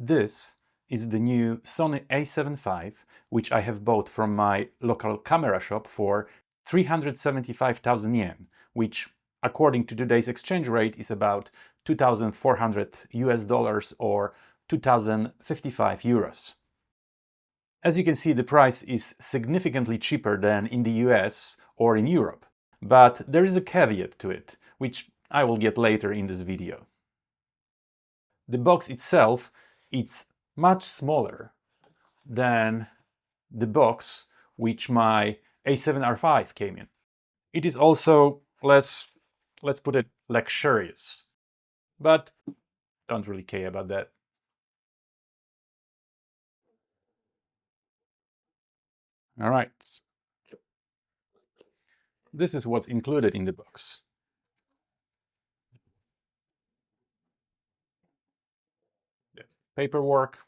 This is the new Sony A75, which I have bought from my local camera shop for 375,000 yen, which according to today's exchange rate is about 2,400 US dollars or 2,055 euros. As you can see, the price is significantly cheaper than in the US or in Europe, but there is a caveat to it, which I will get later in this video. The box itself, it's much smaller than the box which my a7R5 came in. It is also less, let's put it, luxurious, but don't really care about that. All right. This is what's included in the box. The paperwork,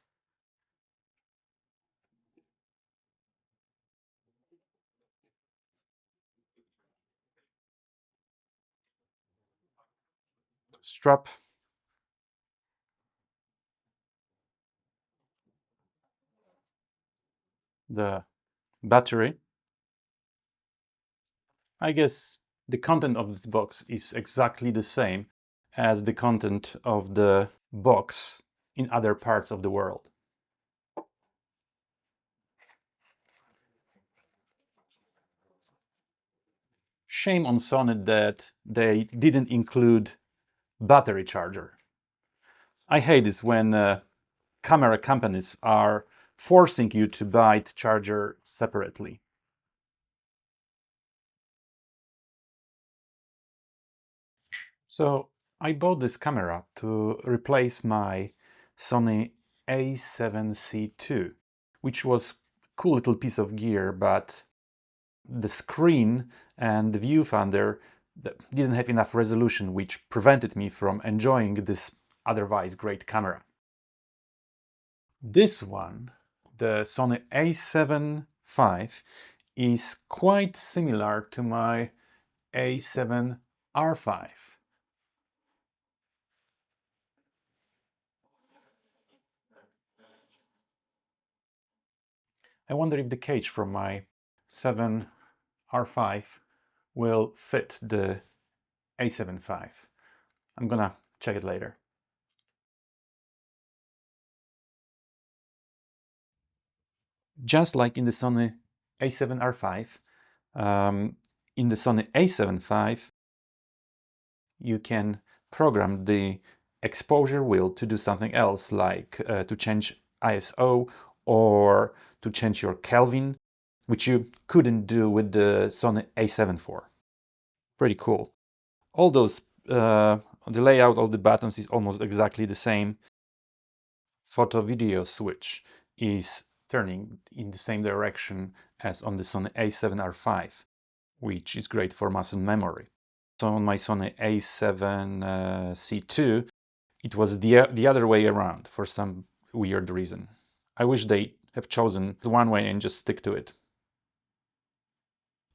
strap, the battery. I guess the content of this box is exactly the same as the content of the box in other parts of the world. Shame on Sony that they didn't include battery charger. I hate this when camera companies are forcing you to buy the charger separately. So I bought this camera to replace my Sony A7C II, which was a cool little piece of gear, but the screen and the viewfinder didn't have enough resolution, which prevented me from enjoying this otherwise great camera. This one, the Sony A7V, is quite similar to my a7R5. I wonder if the cage from my 7R5 will fit the A7V. I'm gonna check it later. Just like in the Sony A7R5, in the Sony A7V, you can program the exposure wheel to do something else, like to change ISO or to change your Kelvin, which you couldn't do with the Sony A7 IV. Pretty cool. All those, the layout of the buttons is almost exactly the same. Photo video switch is turning in the same direction as on the Sony A7R5, which is great for muscle memory. So on my Sony A7C II, it was the other way around for some weird reason. I wish they have chosen one way and just stick to it.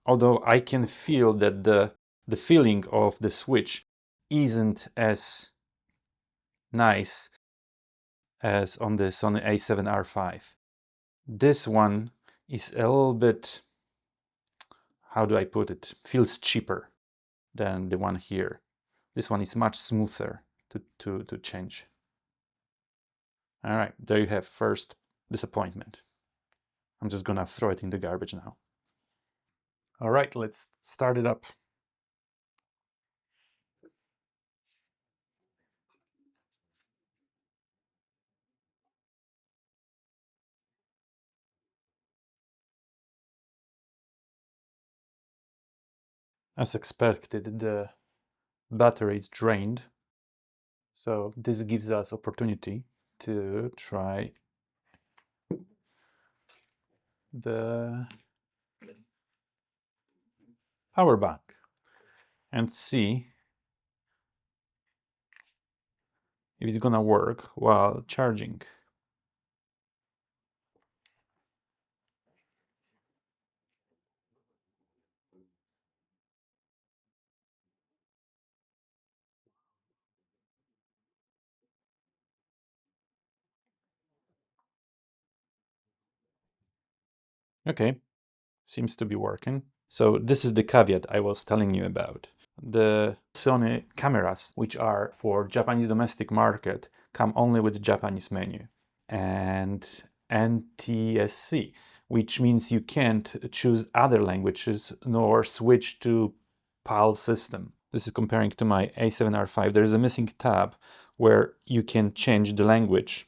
Although I can feel that the feeling of the switch isn't as nice as on the Sony A7R5. This one is a little bit, how do I put it, feels cheaper than the one here. This one is much smoother to change. All right, there you have first disappointment. I'm just gonna throw it in the garbage now. All right, let's start it up. As expected, the battery is drained. So this gives us opportunity to try the power bank and see if it's gonna work while charging. Okay, seems to be working. So this is the caveat I was telling you about. The Sony cameras, which are for Japanese domestic market, come only with the Japanese menu. And NTSC, which means you can't choose other languages nor switch to PAL system. This is comparing to my A7R5. There's a missing tab where you can change the language.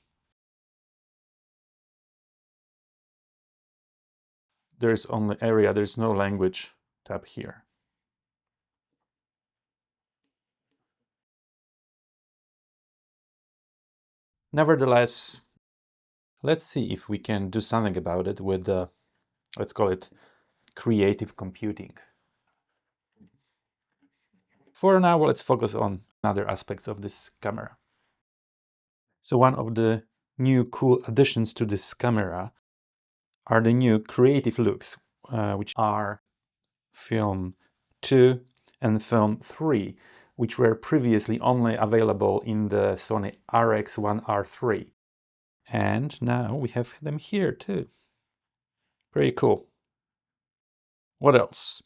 There's only area, there's no language tab here. Nevertheless, let's see if we can do something about it with the, let's call it creative computing. For now, let's focus on other aspects of this camera. So one of the new cool additions to this camera are the new creative looks, which are film 2 and film 3, which were previously only available in the Sony RX1R3. And now we have them here too. Pretty cool. What else?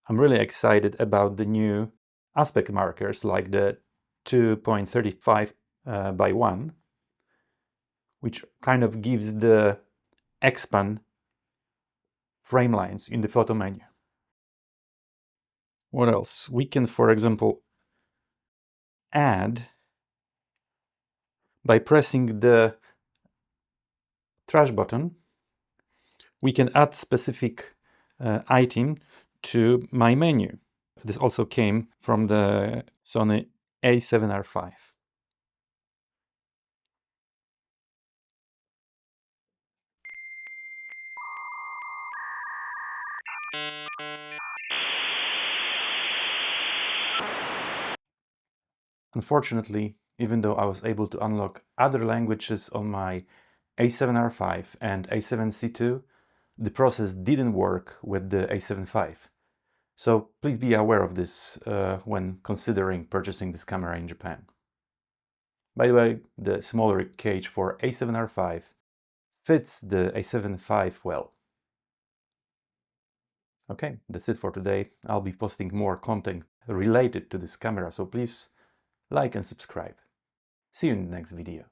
I'm really excited about the new aspect markers like the 2.35 by 1, which kind of gives the expand frame lines in the photo menu. What else? We can, for example, add by pressing the trash button. We can add specific item to my menu. This also came from the Sony A7R5. Unfortunately, even though I was able to unlock other languages on my A7R5 and A7C2, the process didn't work with the A75. So please be aware of this when considering purchasing this camera in Japan. By the way, the smaller cage for A7R5 fits the A75 well. Okay, that's it for today. I'll be posting more content related to this camera, so please like and subscribe. See you in the next video.